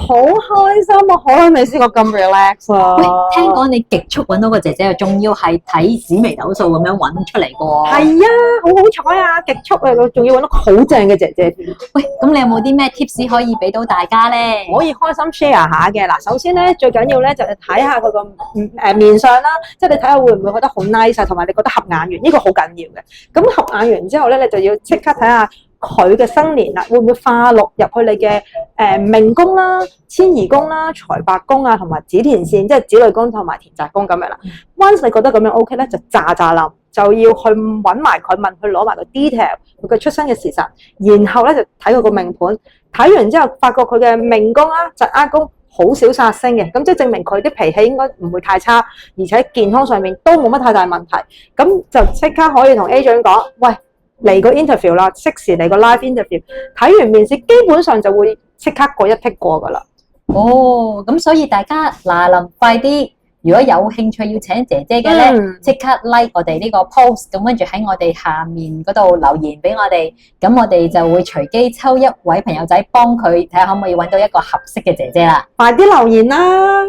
好開心啊！好耐未試過咁 relax 啊！喂，聽講你極速揾到個姐姐，仲要係睇紫微斗數咁樣揾出嚟嘅喎。係啊，好好彩啊！極速啊，仲要揾到好正嘅姐姐添。喂，咁你有冇啲咩 tips 可以俾到大家咧？可以開心 share 下嘅嗱，首先咧最緊要咧就係睇下佢個面相啦，即係你睇下會唔會覺得好 nice 啊，同埋你覺得合眼緣，呢個好緊要嘅。咁合眼緣之後咧，你就要即刻睇下佢嘅生年啦，會唔會化祿入去你嘅命宮啦、遷移宮啦、財帛宮啊，同埋子田線，即係子女宮同埋田宅宮咁樣啦。Once 你覺得咁樣 OK 咧，就喳臨，就要去揾埋佢，問佢攞埋個 detail，佢嘅出生嘅時辰，然後咧就睇佢個命盤。睇完之後，發覺佢嘅命宮啦、疾厄宮好少煞星嘅，咁即係證明佢啲脾氣應該唔會太差，而且健康上面都冇乜太大問題。咁就即刻可以同 agent 講，喂，嚟個 interview 啦，即時嚟個 live interview。睇完面試，基本上就會即刻過一剔過噶啦。哦，咁所以大家嗱臨快啲，如果有興趣要請姐姐嘅咧，即刻 like 我哋呢個 post，咁跟住喺我哋下面嗰度留言俾我哋，咁我哋就會隨機抽一位朋友仔幫佢睇下可唔可以揾到一個合適嘅姐姐啦。快啲留言啦！